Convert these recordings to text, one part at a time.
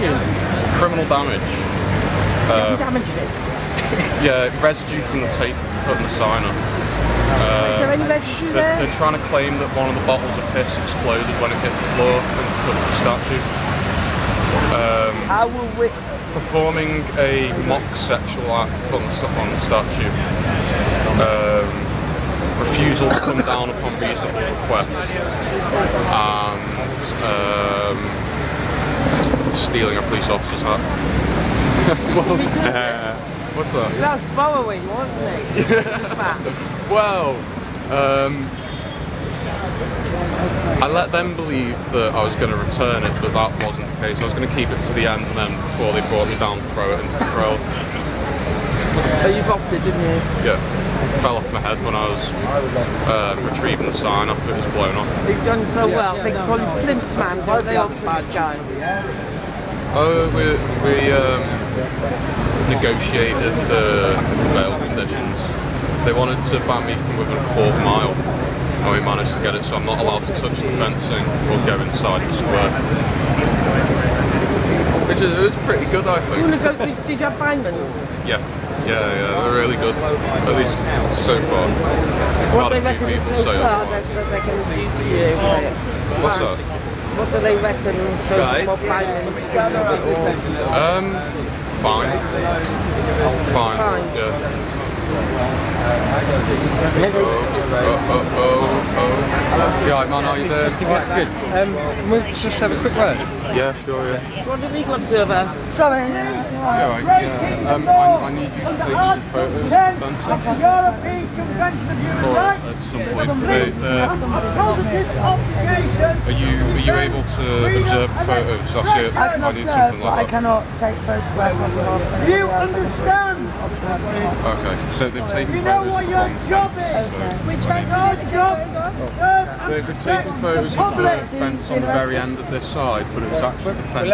you? Criminal damage. Who damaged it? Yeah, residue from the tape putting the sign up. Is there any residue there? They're trying to claim that one of the bottles of piss exploded when it hit the floor and pushed the statue. How will we... Performing a mock sexual act on the statue. Refusal to come down upon reasonable request. And stealing a police officer's hat. What's that? That was borrowing, wasn't it? Well, I let them believe that I was going to return it, but that wasn't the case. I was going to keep it to the end, and then before they brought me down, throw it into the crowd. So you bopped it, didn't you? Yeah. It fell off my head when I was retrieving the sign after it was blown off. You've done so well. They call you Plinth man, don't they? We negotiated the bail conditions. They wanted to ban me from within a quarter mile, and we managed to get it so I'm not allowed to touch the fencing or go inside the square. Which is, it was pretty good, I think. Did you have bindings? Yeah, they're really good, at least so far. What do they reckon so far that they can do to you? What's that? What do they reckon so far bindings? Fine. Yeah. Yeah, right, man, how you doing? Good. We'll just have a quick word. Yeah, sure, yeah. What have we got to over? Sorry. Yeah, right, yeah. I need you to take some photos of fencing. Or at some point. Are you able to observe the photos? That's it. I can observe, but I cannot take photographs on behalf of anyone. You understand? Okay, so they've taken photos of the They've taken photos of the fence on the very end of this side, but it was actually the fence.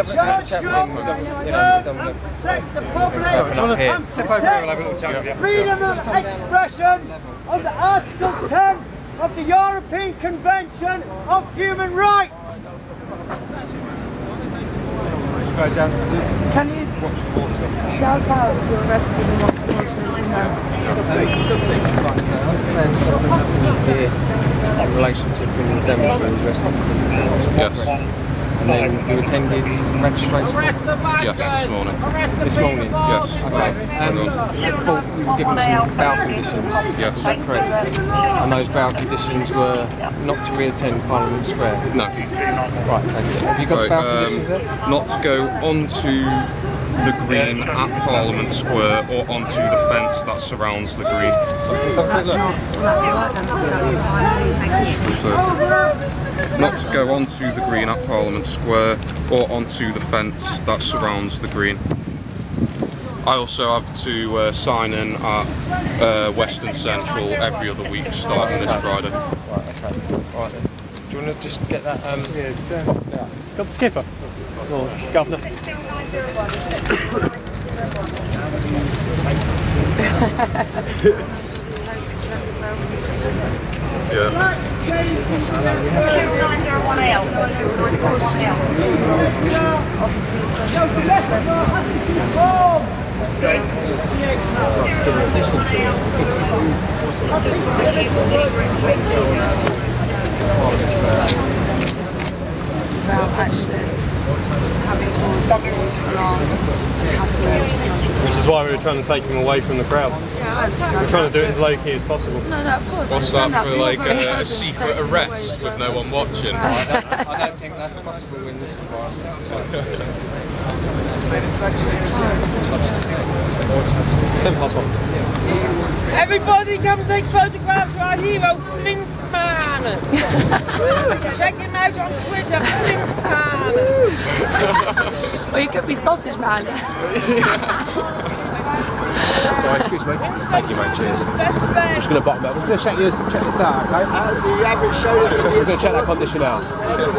Protect the public. Step over here, we'll have a little chat with you. Freedom of expression under Article 10 of the European Convention of Human Rights. Can you shout out if you're arrested and what you want to know? In relation to criminal damage and arrested. Yes. And then you attended registration? Yes, this morning. This morning? Yes. Okay. And you were given some bail conditions? Yes. Is that correct? And those bail conditions were not to re-attend Parliament Square? No. Right, thank you. Have you got bail conditions there? Not to go onto the green at Parliament Square or onto the fence that surrounds the green. That's right then. Not to go onto the green at Parliament Square or onto the fence that surrounds the green. I also have to sign in at Western Central every other week starting this Friday. Right, okay. Right then. Do you want to just get that? Got the skipper? Or governor? Yeah. Without actually having caused alarm and hassle. Which is why we were trying to take him away from the crowd. Yeah, I understand. We're trying to do it as low key as possible. No, of course. What's that for, like a secret arrest with no one watching? I don't think that's possible in this environment. 1:10. Everybody come take photographs of our hero, Plinth man. Check him out on Twitter, Plinth man. Well, you could be sausage man. Sorry, excuse me. Thank you, mate. Cheers. Best friend. I'm just going to bottom that. We're going to check this out, okay? The average show We're going to check that condition out.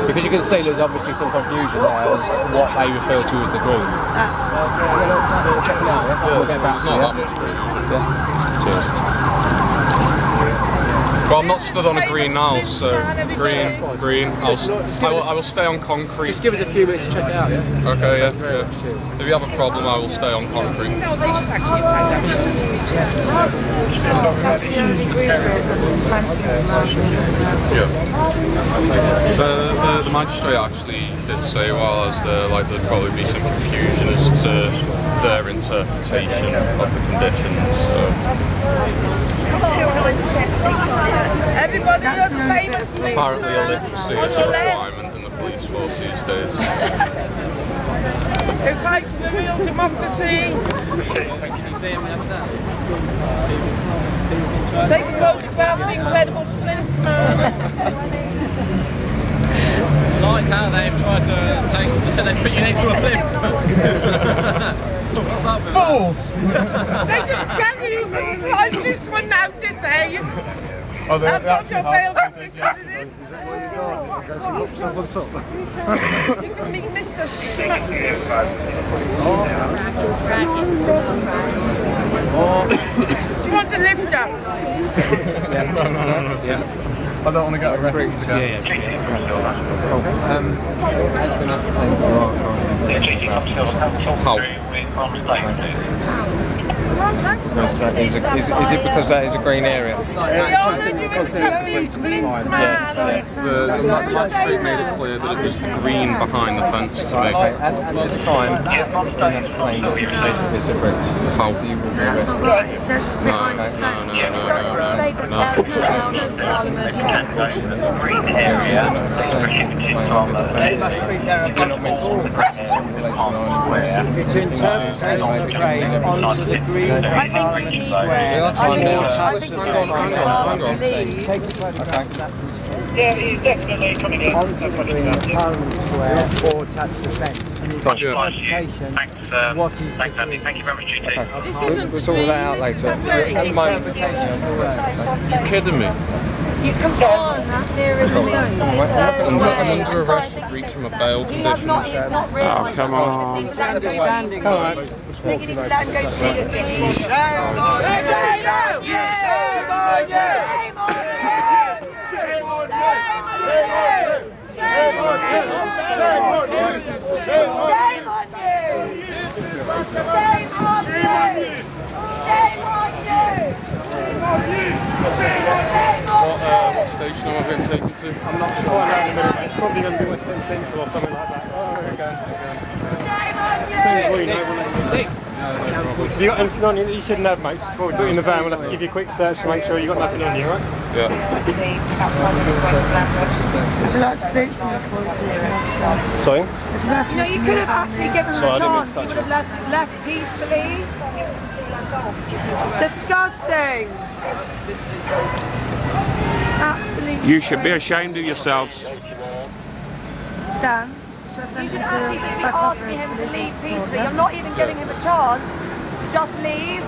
Because you can see there's obviously some confusion there of what they refer to as the green. We'll check it out, yeah? We'll get back to you. Yeah. Cheers. Go Well, I'm not stood on a green now, so green. I will stay on concrete. Just give us a few minutes to check it out, yeah? Okay, yeah. If you have a problem, I will stay on concrete. No, they should actually find out. That's the only green bit, but there's fencing surrounding it, isn't it? Yeah. The magistrate actually did say, well, as there'd probably be some confusion as to their interpretation of the conditions. So. Everybody knows the famous Plinth. Apparently illiteracy is a requirement in the police force these days. Who fights for real democracy? Take a photograph of the incredible Plinth man. Like how they've tried to they put you next to a plinth. What's up with Fools! They didn't tell you you couldn't climb this one now, did they? Oh, that's what your bail condition is. Is that what you got? What's up? You can meet Mr. Do you want to lift up? Yeah. I don't want to get arrested again. It's been ascertained How? Is it because that is a green area? The magistrate made it clear that it was the green behind the fence to me. At this time, it's been ascertained that it's a breach. How? That's alright, it says behind the fence. It's interpretation of the phrase onto the green square. Hang on. Yeah, he's definitely coming in. Onto the green home square or touch the fence. And it's interpretation what is the green. Thank you very much, GT. This isn't We'll sort that out later. At the moment, You kidding me? You can pause as near as you I'm under arrest for breach from a bail He has condition. not, he's not realised. come on. He needs to let him go. I think he needs to let him go peacefully. Shame on you! Shame on you! Shame on What station am I being taken to? I'm not sure. It's probably going to be Western Central or something like that. Oh, have you got anything on you that you shouldn't have, mate? Just before we put you in the van, we'll have to give you a quick search to make sure you've got nothing on you, right? Yeah. Would you like to speak to me before you do it? Sorry? You know, you could have actually given him a chance. You would have left peacefully. Disgusting! Absolutely. You should be ashamed of yourselves. Dan, You should actually just be asking him to leave peacefully. I'm not even giving him a chance to just leave.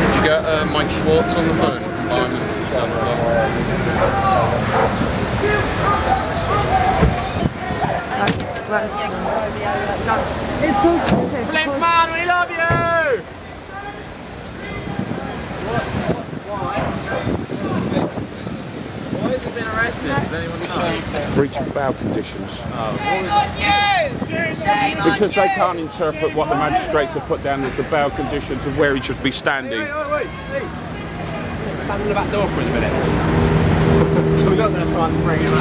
Did you get Mike Schwartz on the phone? It's so stupid. Plinth man, we love you! Why has he been arrested? Does anyone know? Breach of bail conditions. Shame on you! Shame on Because they can't interpret what the magistrates have put down as the bail conditions of where he should be standing. Wait. Stand in the back door for us a minute. We're not going to try and spring him out.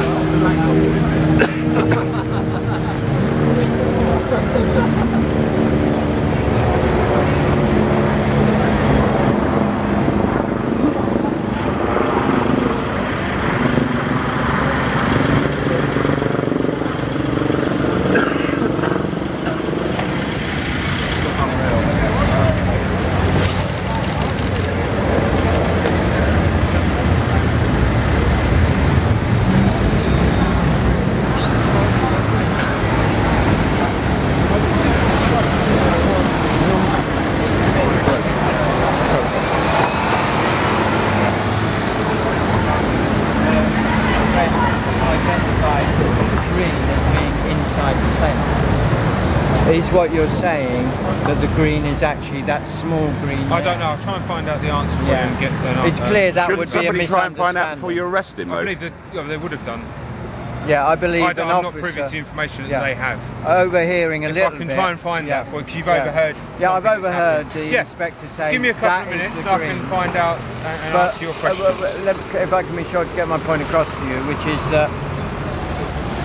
Is what you're saying that the green is actually that small green? I don't know. I'll try and find out the answer for you and get an answer. It's clear that would be a somebody try and find out misunderstanding. before you arrest him, I though? believe that they would have done. Yeah, I believe I'm an not privy officer to information that they have. overhearing a If little I can bit. try and find that for you, because you've overheard. Yeah, I've something that's overheard happened. the inspector say. Give me a couple that of is minutes, the I green. can find out and But, answer your questions. if I can be sure to get my point across to you, which is that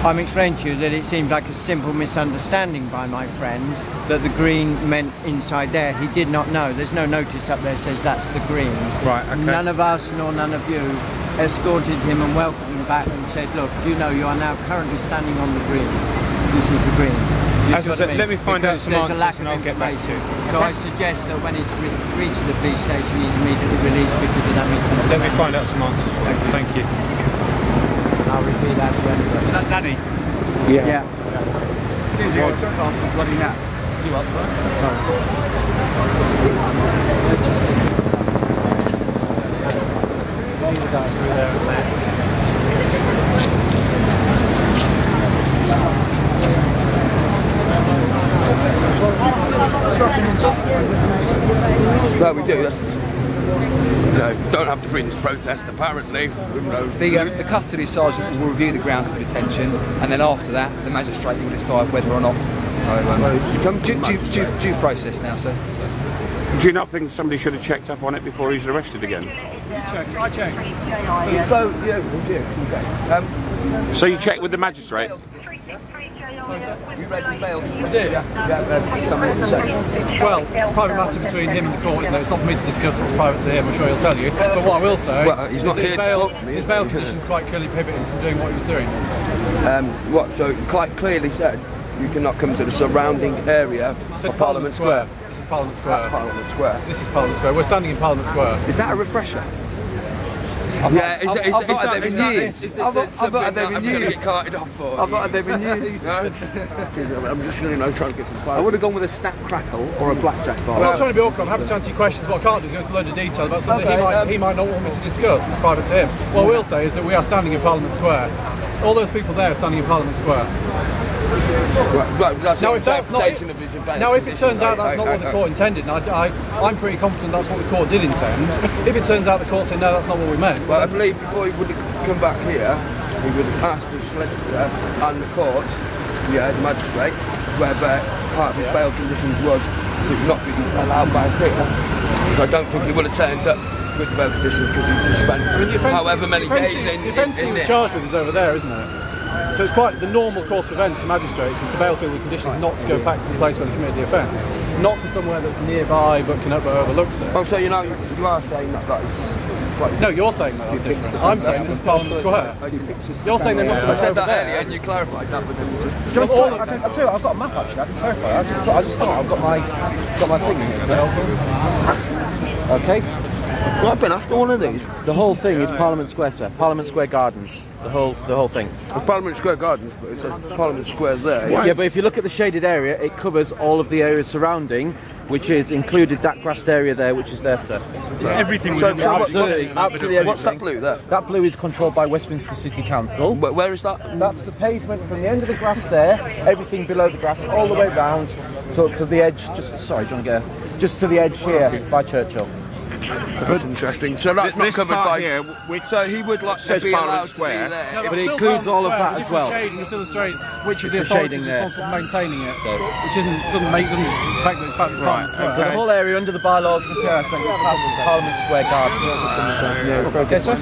I'm explaining to you that it seems like a simple misunderstanding by my friend that the green meant inside there. He did not know. There's no notice up there that says that's the green. Right, okay. None of us nor none of you escorted him and welcomed him back and said, look, do you know you are now currently standing on the green. This is the green. As I said, let me find out some There's a lack answers and of I'll get back to you. So I suggest that when it's reached the police station, he's immediately released because of that misunderstanding. Let me find out some answers. Thank you. I'll repeat that to anybody. Is that Danny? Yeah. Susie, you're off the bloody nap. You up for No, we do. That's, don't have the freedom to protest, apparently. The custody sergeant will review the grounds for detention, and then after that, the magistrate will decide whether or not. So, due process now, sir. Do you not think somebody should have checked up on it before he's arrested again? I checked. So you checked with the magistrate? Sorry, sir? You read his bail? I did. Well, it's a private matter between him and the court, isn't it? It's not for me to discuss what's private to him, I'm sure he'll tell you. But what I will say he's not is here that to talk to me, his bail conditions quite clearly prohibit him from doing what he was doing. So quite clearly said, you cannot come to the surrounding area of Parliament Square. This is Parliament Square. Parliament Square. This is Parliament Square. We're standing in Parliament Square. Is that a refresher? I've not had them in years. I've not had them in years. I've not had them in years. I'm just trying to get some fire. I would have gone with a snap crackle or a blackjack bar. I'm not trying to be awkward, I'm happy to answer your questions. What I can't do is go into a load of detail about something he might not want me to discuss that's private to him. What I will say is that we are standing in Parliament Square. All those people there are standing in Parliament Square. Now, if it turns out that's not what the court intended, and I'm pretty confident that's what the court did intend, if it turns out the court said no, that's not what we meant. Well, I believe before he would have come back here, he would have asked the solicitor and the court, the magistrate, whether part of his bail conditions was not be allowed by here. I don't think he would have turned up with the bail conditions because he's suspended. I mean, however many days in the offence he was charged with is over there, isn't it? So it's quite the normal course of events for magistrates is to bail people with conditions not to go back to the place where they committed the offence, not to somewhere that's nearby but overlooks it. Oh, so you are saying that is... No, you're saying that's different. I'm saying this is Parliament Square. You're saying they must have been I said that there. earlier and you clarified that with him. I'll tell you what, I've got a map actually, I can clarify. I just thought I've got my thing in here. Okay. Well, I've been after one of these. The whole thing is Parliament Square, sir. Parliament Square Gardens. The whole thing. It's Parliament Square Gardens, but it says Parliament Square there. Yeah, but if you look at the shaded area, it covers all of the areas surrounding, which is included that grassed area there, which is there, sir. It's everything within the absolutely everything. What's that blue there? That blue is controlled by Westminster City Council. Where is that? That's the pavement from the end of the grass there, everything below the grass, all the way round to the edge. Just to the edge here by Churchill. That's interesting. So that's not covered by here, so he would like to be allowed to be there. No, but it includes all of that as well. Shading this illustrates which of the the authorities shading responsible for maintaining it, which doesn't affect that it's Parliament Square. So the whole area under the bylaws of the PRS is Parliament Square Gardens. Okay, sir? I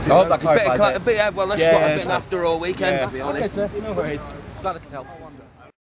hope that clarifies it. Well, that's what I've been after all weekend, to be honest. Okay, sir. No worries. Glad I could help.